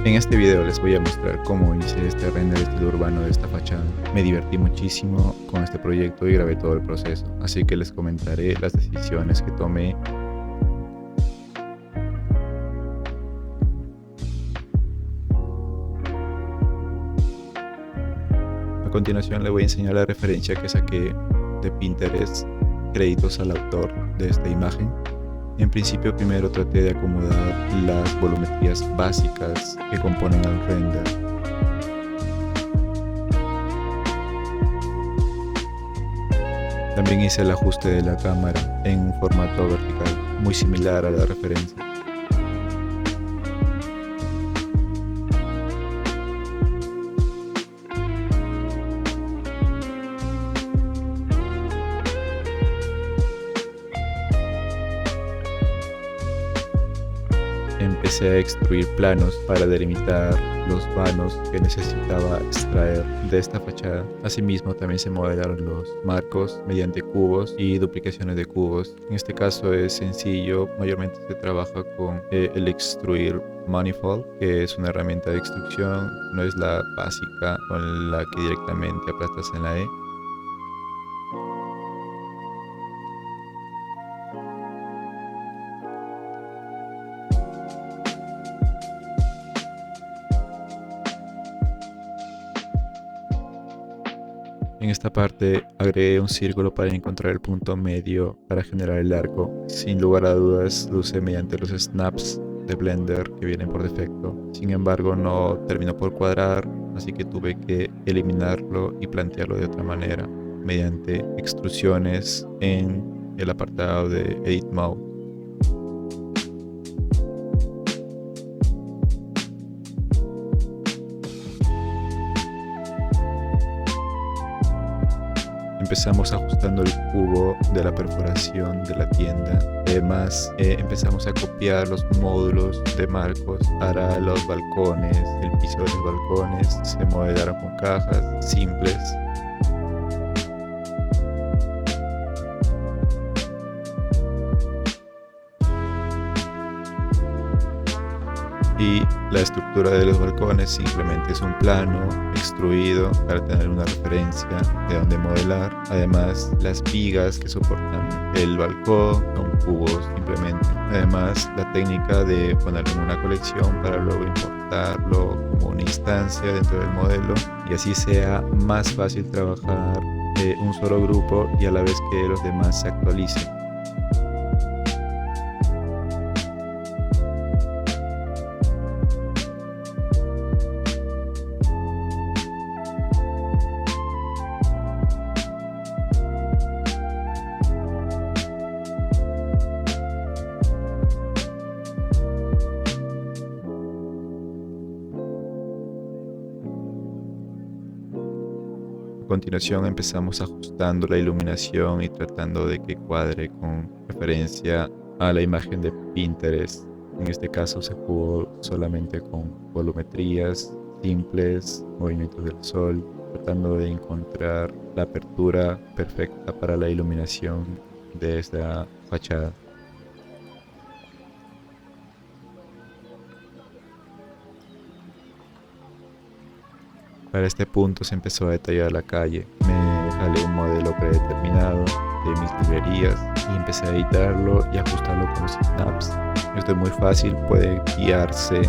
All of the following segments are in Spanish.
En este video les voy a mostrar cómo hice este render estilo urbano de esta fachada. Me divertí muchísimo con este proyecto y grabé todo el proceso, así que les comentaré las decisiones que tomé. A continuación les voy a enseñar la referencia que saqué de Pinterest, créditos al autor de esta imagen. En principio primero traté de acomodar las volumetrías básicas que componen el render. También hice el ajuste de la cámara en un formato vertical, muy similar a la referencia. Empecé a extruir planos para delimitar los vanos que necesitaba extraer de esta fachada. Asimismo también se modelaron los marcos mediante cubos y duplicaciones de cubos. En este caso es sencillo, mayormente se trabaja con el extruir manifold, que es una herramienta de extrusión, no es la básica con la que directamente aplastas en la E. En esta parte agregué un círculo para encontrar el punto medio para generar el arco. Sin lugar a dudas lo usé mediante los snaps de Blender que vienen por defecto. Sin embargo no terminó por cuadrar, así que tuve que eliminarlo y plantearlo de otra manera mediante extrusiones en el apartado de Edit Mode. Empezamos ajustando el cubo de la perforación de la tienda. Además, empezamos a copiar los módulos de marcos para los balcones. El piso de los balcones se modelaron con cajas simples. Y la estructura de los balcones simplemente es un plano extruido para tener una referencia de donde modelar. Además, las vigas que soportan el balcón son cubos simplemente. Además, la técnica de ponerlo en una colección para luego importarlo como una instancia dentro del modelo y así sea más fácil trabajar un solo grupo y a la vez que los demás se actualicen. A continuación empezamos ajustando la iluminación y tratando de que cuadre con referencia a la imagen de Pinterest. En este caso se jugó solamente con volumetrías simples, movimientos del sol, tratando de encontrar la apertura perfecta para la iluminación de esta fachada. Para este punto se empezó a detallar la calle. Me jalé un modelo predeterminado de mis librerías y empecé a editarlo y ajustarlo con los snaps. Esto es muy fácil, puede guiarse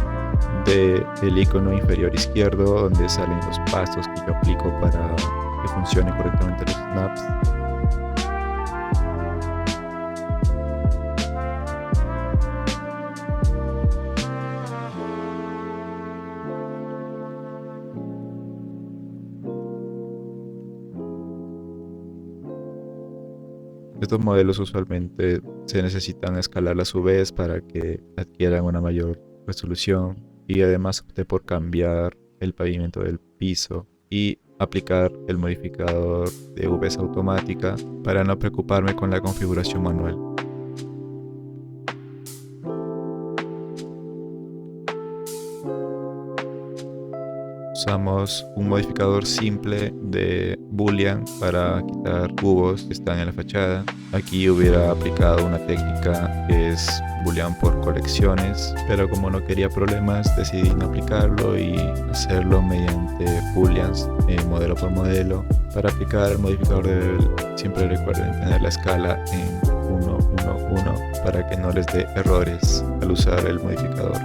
del icono inferior izquierdo donde salen los pasos que yo aplico para que funcione correctamente los snaps. Estos modelos usualmente se necesitan escalar a su vez para que adquieran una mayor resolución y además opté por cambiar el pavimento del piso y aplicar el modificador de UVs automática para no preocuparme con la configuración manual. Usamos un modificador simple de Boolean para quitar cubos que están en la fachada. Aquí hubiera aplicado una técnica que es Boolean por colecciones, pero como no quería problemas decidí no aplicarlo y hacerlo mediante Booleans modelo por modelo. Para aplicar el modificador de level siempre recuerden tener la escala en 1, 1, 1 para que no les dé errores al usar el modificador.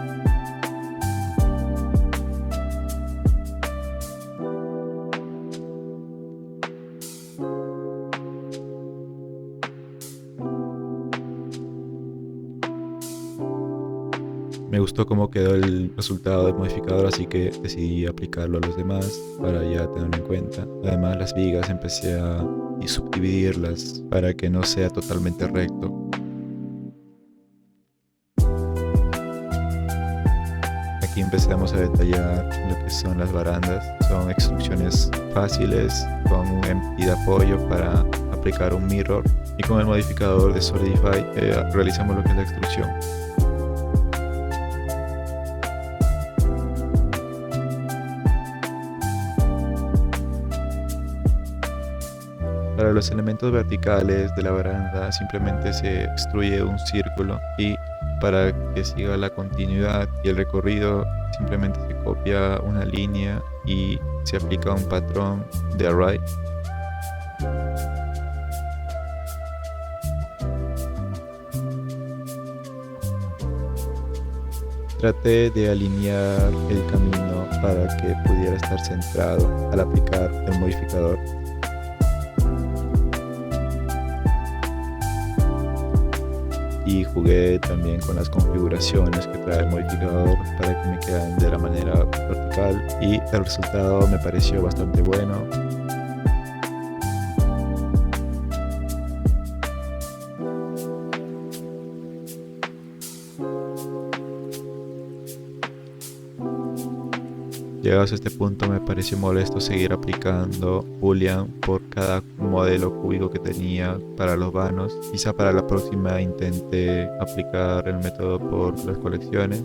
Me gustó cómo quedó el resultado del modificador, así que decidí aplicarlo a los demás para ya tenerlo en cuenta. Además, las vigas empecé a subdividirlas para que no sea totalmente recto. Aquí empezamos a detallar lo que son las barandas. Son extrusiones fáciles con un empty de apoyo para aplicar un mirror, y con el modificador de Solidify realizamos lo que es la extrusión. Para los elementos verticales de la baranda simplemente se extruye un círculo, y para que siga la continuidad y el recorrido simplemente se copia una línea y se aplica un patrón de array. Traté de alinear el camino para que pudiera estar centrado al aplicar el modificador. Y jugué también con las configuraciones que trae el modificador para que me quedan de la manera vertical, y el resultado me pareció bastante bueno. Llegados a este punto me pareció molesto seguir aplicando Boolean por cada modelo cúbico que tenía para los vanos. Quizá para la próxima intente aplicar el método por las colecciones.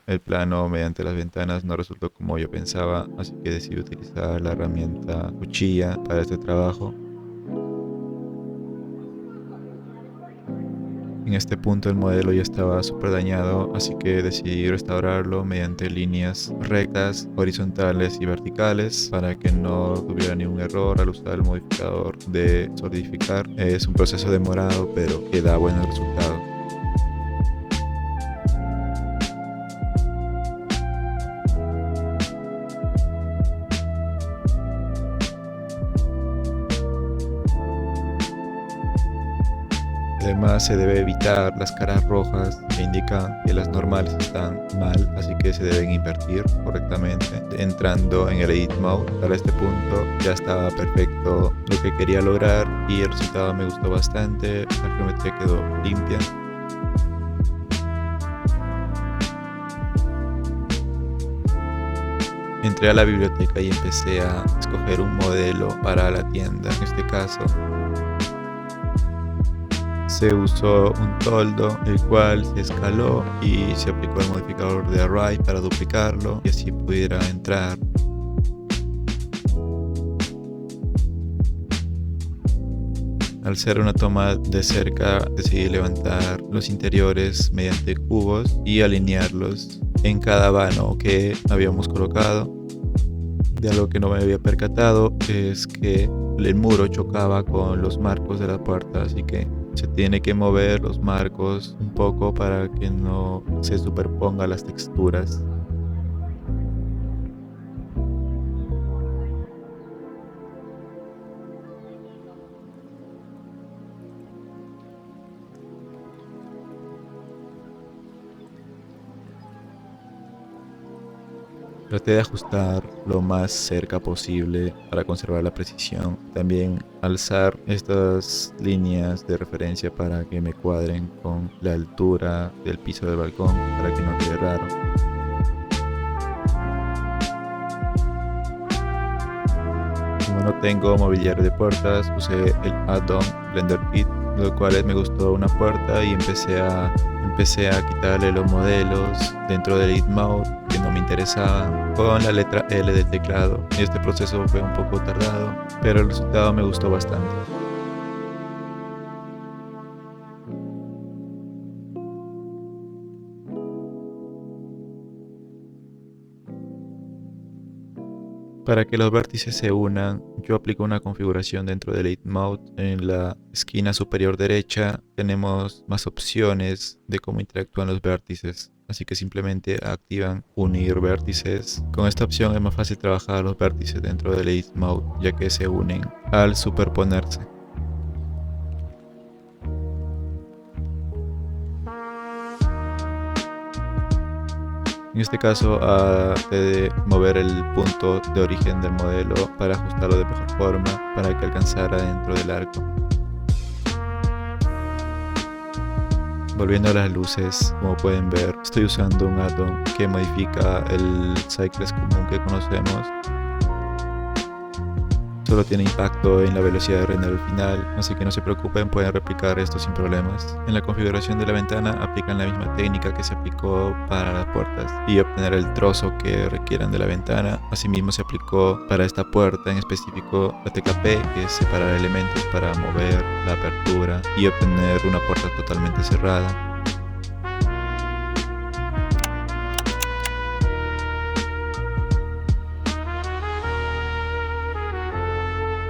El plano mediante las ventanas no resultó como yo pensaba, así que decidí utilizar la herramienta cuchilla para este trabajo. En este punto el modelo ya estaba súper dañado, así que decidí restaurarlo mediante líneas rectas, horizontales y verticales para que no tuviera ningún error al usar el modificador de solidificar. Es un proceso demorado, pero que da buenos resultados. Además, se debe evitar las caras rojas que indican que las normales están mal, así que se deben invertir correctamente. Entrando en el Edit Mode, para este punto ya estaba perfecto lo que quería lograr y el resultado me gustó bastante. La geometría quedó limpia. Entré a la biblioteca y empecé a escoger un modelo para la tienda. En este caso se usó un toldo, el cual se escaló y se aplicó el modificador de array para duplicarlo y así pudiera entrar. Al ser una toma de cerca, decidí levantar los interiores mediante cubos y alinearlos en cada vano que habíamos colocado. De algo que no me había percatado es que el muro chocaba con los marcos de la puerta, así que se tiene que mover los marcos un poco para que no se superpongan las texturas. Traté de ajustar lo más cerca posible para conservar la precisión. También alzar estas líneas de referencia para que me cuadren con la altura del piso del balcón para que no quede raro. Como no tengo mobiliario de puertas, usé el add-on Blender Kit, lo cual me gustó una puerta y empecé a quitarle los modelos dentro del Edit Mode que no me interesaban con la letra L del teclado. Y este proceso fue un poco tardado, pero el resultado me gustó bastante. Para que los vértices se unan, yo aplico una configuración dentro del Edit Mode. En la esquina superior derecha tenemos más opciones de cómo interactúan los vértices. Así que simplemente activan unir vértices. Con esta opción es más fácil trabajar los vértices dentro del Edit Mode, ya que se unen al superponerse. En este caso, de mover el punto de origen del modelo para ajustarlo de mejor forma para que alcanzara dentro del arco. Volviendo a las luces, como pueden ver, estoy usando un add-on que modifica el Cycles común que conocemos. Solo tiene impacto en la velocidad de render al final, así que no se preocupen, pueden replicar esto sin problemas. En la configuración de la ventana aplican la misma técnica que se aplicó para las puertas y obtener el trozo que requieran de la ventana. Asimismo se aplicó para esta puerta en específico la tecla P, que es separar elementos para mover la apertura y obtener una puerta totalmente cerrada.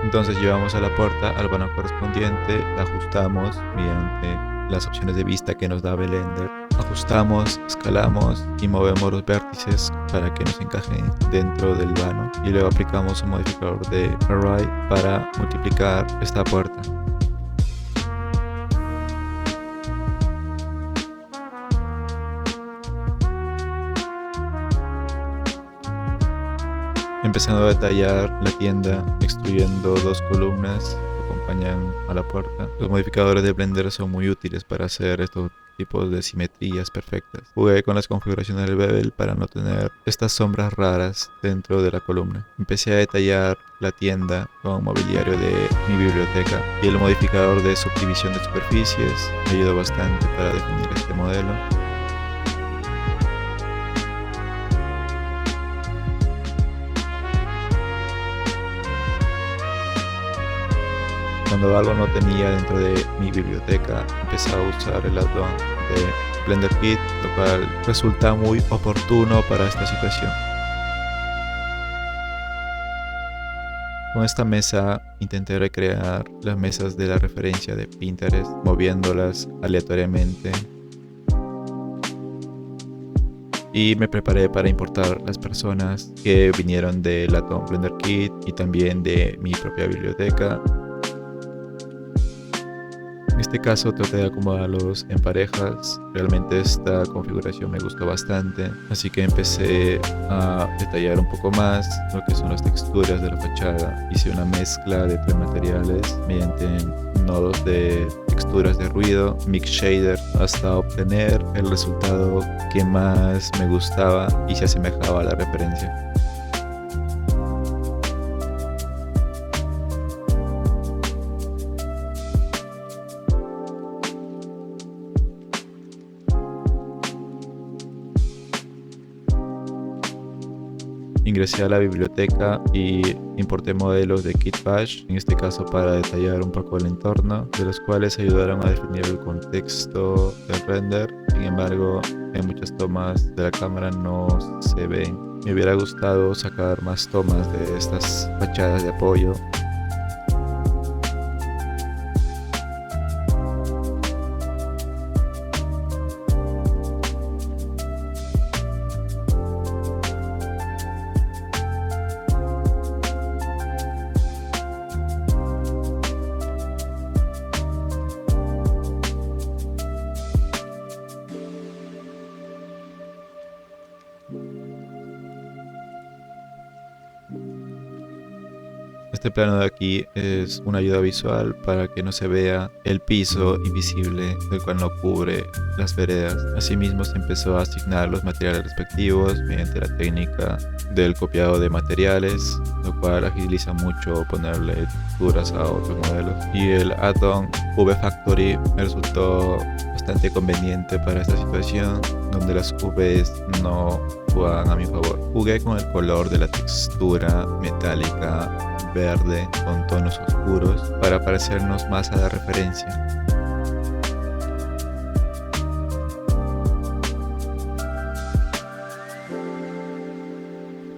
Entonces llevamos a la puerta al vano correspondiente, la ajustamos mediante las opciones de vista que nos da Blender. Ajustamos, escalamos y movemos los vértices para que nos encajen dentro del vano. Y luego aplicamos un modificador de Array para multiplicar esta puerta. Empezando a detallar la tienda, extruyendo dos columnas que acompañan a la puerta. Los modificadores de Blender son muy útiles para hacer estos tipos de simetrías perfectas. Jugué con las configuraciones del bevel para no tener estas sombras raras dentro de la columna. Empecé a detallar la tienda con mobiliario de mi biblioteca y el modificador de subdivisión de superficies me ayudó bastante para definir este modelo. Cuando algo no tenía dentro de mi biblioteca, empecé a usar el add-on de Blender Kit, lo cual resulta muy oportuno para esta situación. Con esta mesa intenté recrear las mesas de la referencia de Pinterest, moviéndolas aleatoriamente. Y me preparé para importar las personas que vinieron del add-on Blender Kit y también de mi propia biblioteca. En este caso traté de acomodarlos en parejas. Realmente esta configuración me gustó bastante, así que empecé a detallar un poco más lo que son las texturas de la fachada. Hice una mezcla de tres materiales mediante nodos de texturas de ruido, mix shader, hasta obtener el resultado que más me gustaba y se asemejaba a la referencia. Ingresé a la biblioteca y importé modelos de Kit Bash, en este caso para detallar un poco el entorno, de los cuales ayudaron a definir el contexto del render. Sin embargo, en muchas tomas de la cámara no se ven. Me hubiera gustado sacar más tomas de estas fachadas de apoyo. Este plano de aquí es una ayuda visual para que no se vea el piso invisible del cual no cubre las veredas. Asimismo se empezó a asignar los materiales respectivos mediante la técnica del copiado de materiales, lo cual agiliza mucho ponerle texturas a otros modelos. Y el add-on V-Factory me resultó bastante conveniente para esta situación, donde las Vs no juegan a mi favor. Jugué con el color de la textura metálica verde con tonos oscuros para parecernos más a la referencia.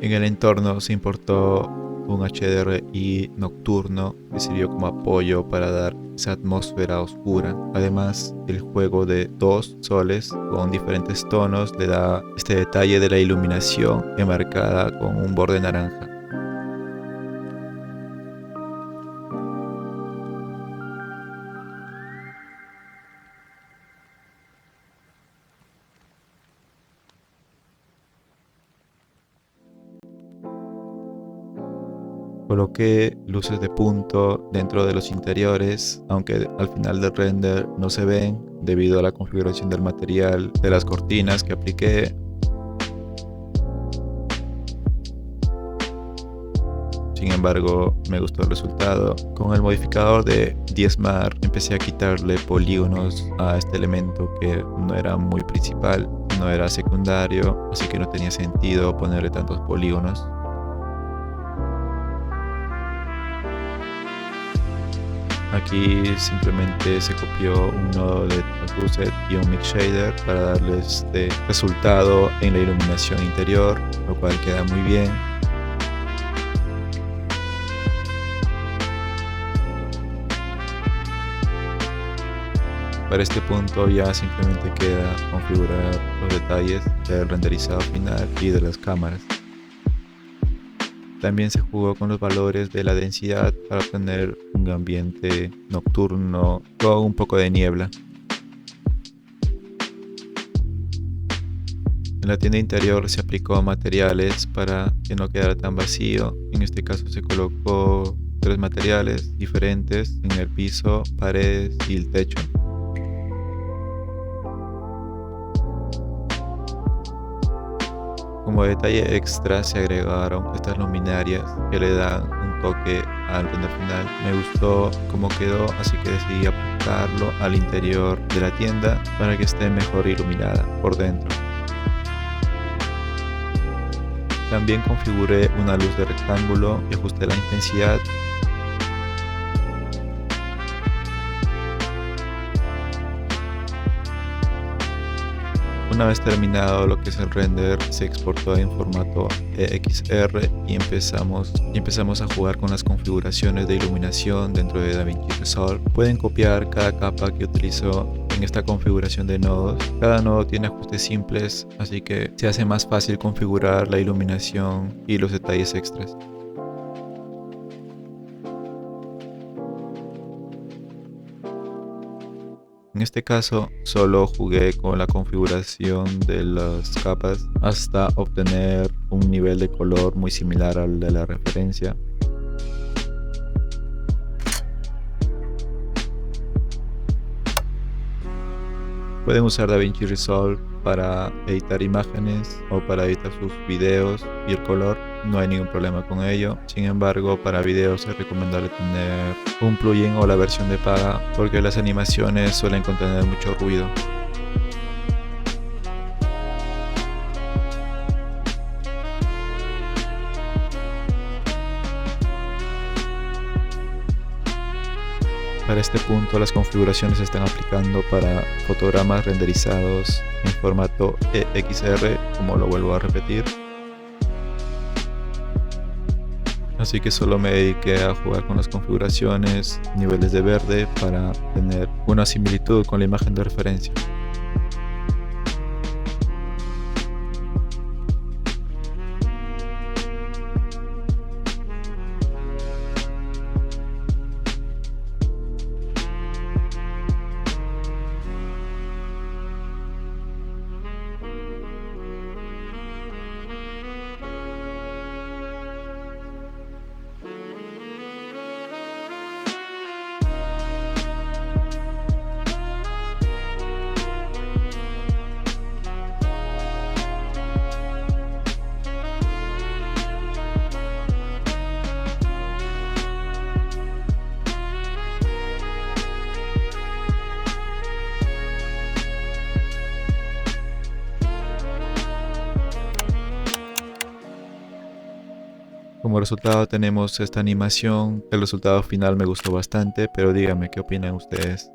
En el entorno se importó un HDRI nocturno que sirvió como apoyo para dar esa atmósfera oscura. Además, el juego de dos soles con diferentes tonos le da este detalle de la iluminación enmarcada con un borde naranja. Coloqué luces de punto dentro de los interiores, aunque al final del render no se ven debido a la configuración del material de las cortinas que apliqué. Sin embargo, me gustó el resultado. Con el modificador de Diezmar empecé a quitarle polígonos a este elemento que no era muy principal, no era secundario, así que no tenía sentido ponerle tantos polígonos. Aquí simplemente se copió un nodo de Translucent y un Mix Shader para darle este resultado en la iluminación interior, lo cual queda muy bien. Para este punto ya simplemente queda configurar los detalles del renderizado final y de las cámaras. También se jugó con los valores de la densidad para obtener un ambiente nocturno con un poco de niebla. En la tienda interior se aplicó materiales para que no quedara tan vacío. En este caso se colocó 3 materiales diferentes en el piso, paredes y el techo. Como detalle extra se agregaron estas luminarias que le dan un toque al render final. Me gustó cómo quedó, así que decidí aplicarlo al interior de la tienda para que esté mejor iluminada por dentro. También configuré una luz de rectángulo y ajusté la intensidad. Una vez terminado lo que es el render, se exportó en formato EXR y empezamos a jugar con las configuraciones de iluminación dentro de DaVinci Resolve. Pueden copiar cada capa que utilizo en esta configuración de nodos. Cada nodo tiene ajustes simples, así que se hace más fácil configurar la iluminación y los detalles extras. En este caso solo jugué con la configuración de las capas hasta obtener un nivel de color muy similar al de la referencia. Pueden usar DaVinci Resolve para editar imágenes o para editar sus videos y el color, no hay ningún problema con ello. Sin embargo, para videos es recomendable tener un plugin o la versión de paga porque las animaciones suelen contener mucho ruido. Para este punto las configuraciones se están aplicando para fotogramas renderizados en formato EXR, como lo vuelvo a repetir. Así que solo me dediqué a jugar con las configuraciones, niveles de verde para tener una similitud con la imagen de referencia. Como resultado tenemos esta animación. El resultado final me gustó bastante, pero díganme qué opinan ustedes.